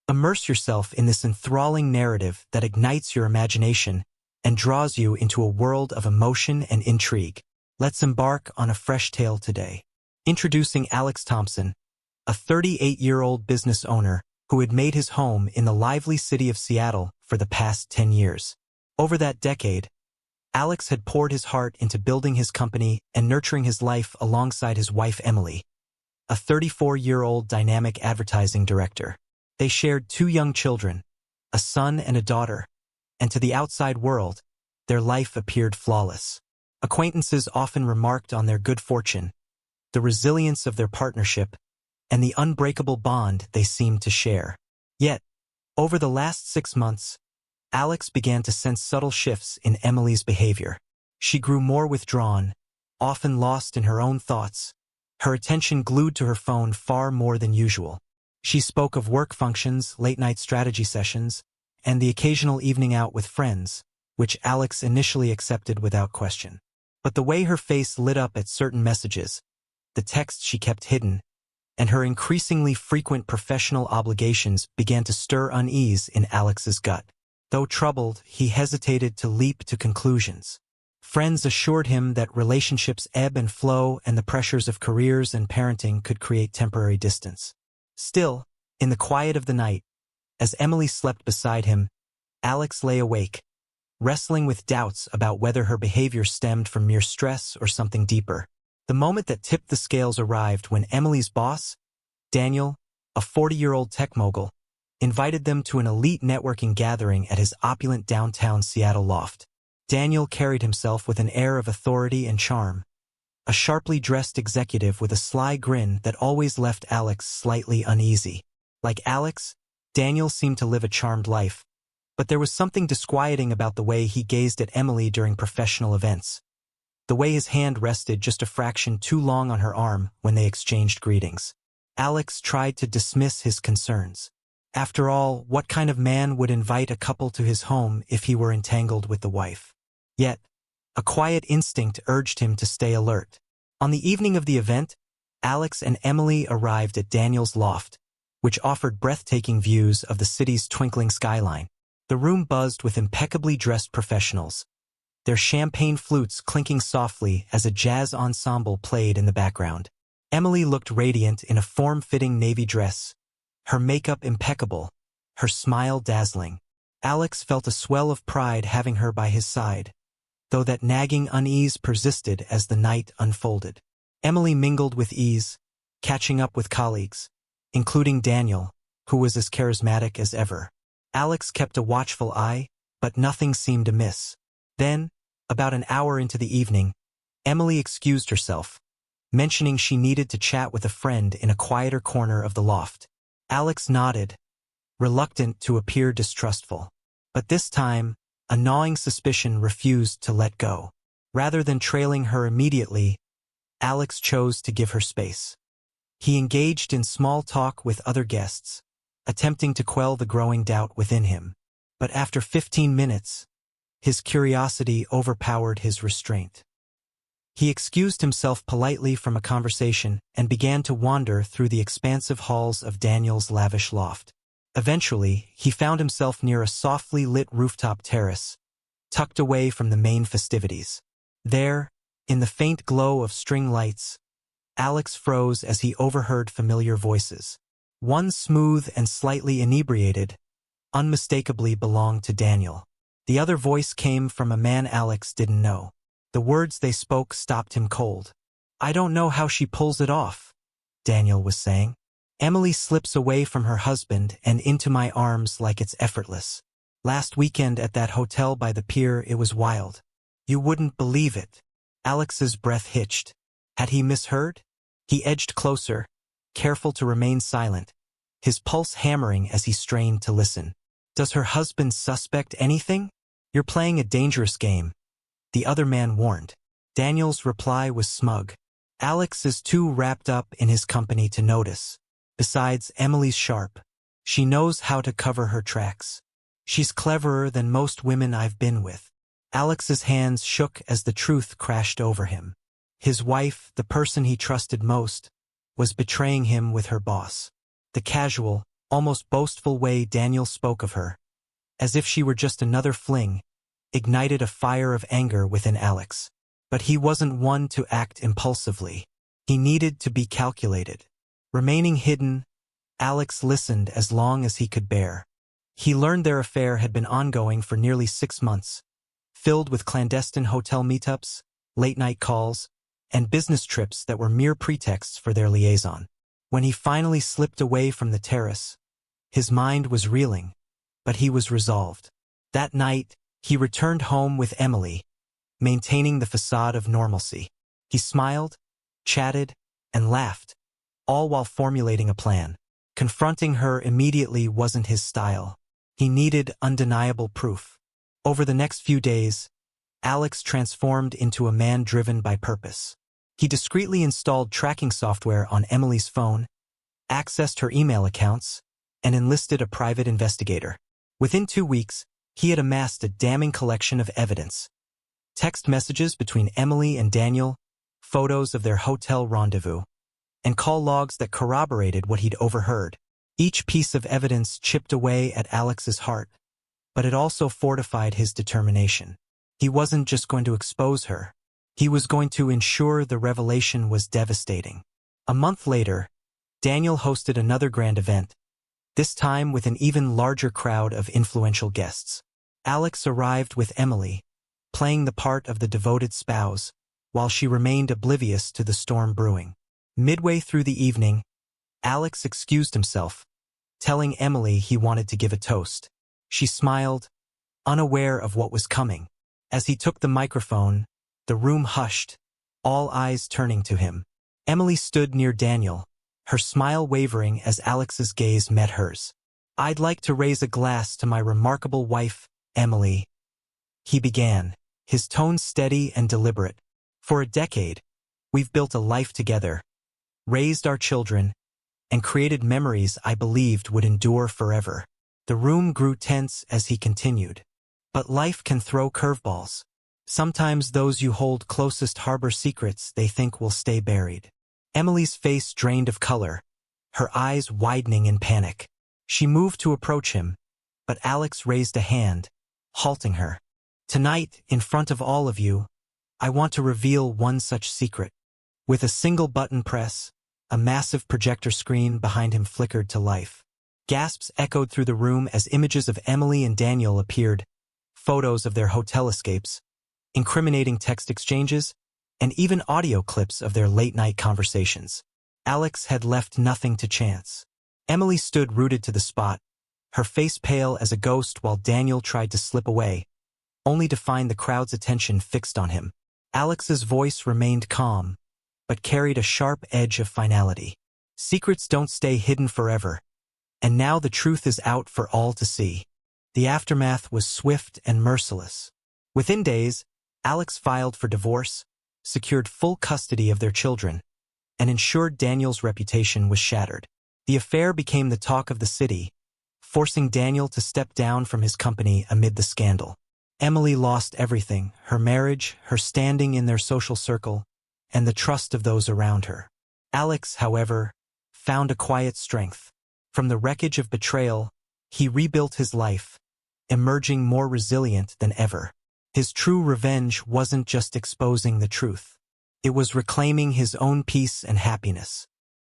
Immerse yourself in this enthralling narrative that ignites your imagination and draws you into a world of emotion and intrigue. Let's embark on a fresh tale today. Introducing Alex Thompson, a 38-year-old business owner who had made his home in the lively city of Seattle for the past 10 years. Over that decade, Alex had poured his heart into building his company and nurturing his life alongside his wife Emily, a 34-year-old dynamic advertising director. They shared 2 young children, a son and a daughter, and to the outside world, their life appeared flawless. Acquaintances often remarked on their good fortune, the resilience of their partnership, and the unbreakable bond they seemed to share. Yet, over the last 6 months, Alex began to sense subtle shifts in Emily's behavior. She grew more withdrawn, often lost in her own thoughts, her attention glued to her phone far more than usual. She spoke of work functions, late-night strategy sessions, and the occasional evening out with friends, which Alex initially accepted without question. But the way her face lit up at certain messages, the texts she kept hidden, and her increasingly frequent professional obligations began to stir unease in Alex's gut. Though troubled, he hesitated to leap to conclusions. Friends assured him that relationships ebb and flow and the pressures of careers and parenting could create temporary distance. Still, in the quiet of the night, as Emily slept beside him, Alex lay awake, wrestling with doubts about whether her behavior stemmed from mere stress or something deeper. The moment that tipped the scales arrived when Emily's boss, Daniel, a 40-year-old tech mogul, invited them to an elite networking gathering at his opulent downtown Seattle loft. Daniel carried himself with an air of authority and charm, a sharply dressed executive with a sly grin that always left Alex slightly uneasy. Like Alex, Daniel seemed to live a charmed life, but there was something disquieting about the way he gazed at Emily during professional events. The way his hand rested just a fraction too long on her arm when they exchanged greetings. Alex tried to dismiss his concerns. After all, what kind of man would invite a couple to his home if he were entangled with the wife? Yet, a quiet instinct urged him to stay alert. On the evening of the event, Alex and Emily arrived at Daniel's loft, which offered breathtaking views of the city's twinkling skyline. The room buzzed with impeccably dressed professionals, their champagne flutes clinking softly as a jazz ensemble played in the background. Emily looked radiant in a form-fitting navy dress, her makeup impeccable, her smile dazzling. Alex felt a swell of pride having her by his side, though that nagging unease persisted as the night unfolded. Emily mingled with ease, catching up with colleagues, including Daniel, who was as charismatic as ever. Alex kept a watchful eye, but nothing seemed amiss. Then, about an hour into the evening, Emily excused herself, mentioning she needed to chat with a friend in a quieter corner of the loft. Alex nodded, reluctant to appear distrustful. But this time, a gnawing suspicion refused to let go. Rather than trailing her immediately, Alex chose to give her space. He engaged in small talk with other guests, attempting to quell the growing doubt within him. But after 15 minutes, his curiosity overpowered his restraint. He excused himself politely from a conversation and began to wander through the expansive halls of Daniel's lavish loft. Eventually, he found himself near a softly lit rooftop terrace, tucked away from the main festivities. There, in the faint glow of string lights, Alex froze as he overheard familiar voices. One smooth and slightly inebriated, unmistakably belonged to Daniel. The other voice came from a man Alex didn't know. The words they spoke stopped him cold. "I don't know how she pulls it off," Daniel was saying. "Emily slips away from her husband and into my arms like it's effortless. Last weekend at that hotel by the pier, it was wild. You wouldn't believe it." Alex's breath hitched. Had he misheard? He edged closer, careful to remain silent, his pulse hammering as he strained to listen. "Does her husband suspect anything?" "You're playing a dangerous game," the other man warned. Daniel's reply was smug. "Alex is too wrapped up in his company to notice. Besides, Emily's sharp. She knows how to cover her tracks. She's cleverer than most women I've been with." Alex's hands shook as the truth crashed over him. His wife, the person he trusted most, was betraying him with her boss. The casual, almost boastful way Daniel spoke of her, as if she were just another fling, ignited a fire of anger within Alex. But he wasn't one to act impulsively. He needed to be calculated. Remaining hidden, Alex listened as long as he could bear. He learned their affair had been ongoing for nearly 6 months, filled with clandestine hotel meetups, late-night calls, and business trips that were mere pretexts for their liaison. When he finally slipped away from the terrace, his mind was reeling, but he was resolved. That night, he returned home with Emily, maintaining the facade of normalcy. He smiled, chatted, and laughed, all while formulating a plan. Confronting her immediately wasn't his style. He needed undeniable proof. Over the next few days, Alex transformed into a man driven by purpose. He discreetly installed tracking software on Emily's phone, accessed her email accounts, and enlisted a private investigator. Within 2 weeks, he had amassed a damning collection of evidence. Text messages between Emily and Daniel, photos of their hotel rendezvous, and call logs that corroborated what he'd overheard. Each piece of evidence chipped away at Alex's heart, but it also fortified his determination. He wasn't just going to expose her. He was going to ensure the revelation was devastating. A month later, Daniel hosted another grand event, this time with an even larger crowd of influential guests. Alex arrived with Emily, playing the part of the devoted spouse, while she remained oblivious to the storm brewing. Midway through the evening, Alex excused himself, telling Emily he wanted to give a toast. She smiled, unaware of what was coming. As he took the microphone, the room hushed, all eyes turning to him. Emily stood near Daniel, her smile wavering as Alex's gaze met hers. "I'd like to raise a glass to my remarkable wife, Emily," he began, his tone steady and deliberate. "For a decade, we've built a life together, raised our children, and created memories I believed would endure forever." The room grew tense as he continued. But life can throw curveballs. Sometimes those you hold closest harbor secrets they think will stay buried. Emily's face drained of color, her eyes widening in panic. She moved to approach him, but Alex raised a hand, halting her. "Tonight, in front of all of you, I want to reveal one such secret." With a single button press, a massive projector screen behind him flickered to life. Gasps echoed through the room as images of Emily and Daniel appeared, photos of their hotel escapes, incriminating text exchanges, and even audio clips of their late-night conversations. Alex had left nothing to chance. Emily stood rooted to the spot, her face pale as a ghost while Daniel tried to slip away, only to find the crowd's attention fixed on him. Alex's voice remained calm, but carried a sharp edge of finality. "Secrets don't stay hidden forever, and now the truth is out for all to see." The aftermath was swift and merciless. Within days, Alex filed for divorce, secured full custody of their children, and ensured Daniel's reputation was shattered. The affair became the talk of the city, forcing Daniel to step down from his company amid the scandal. Emily lost everything: her marriage, her standing in their social circle, and the trust of those around her. Alex, however, found a quiet strength. From the wreckage of betrayal, he rebuilt his life, emerging more resilient than ever. His true revenge wasn't just exposing the truth. It was reclaiming his own peace and happiness.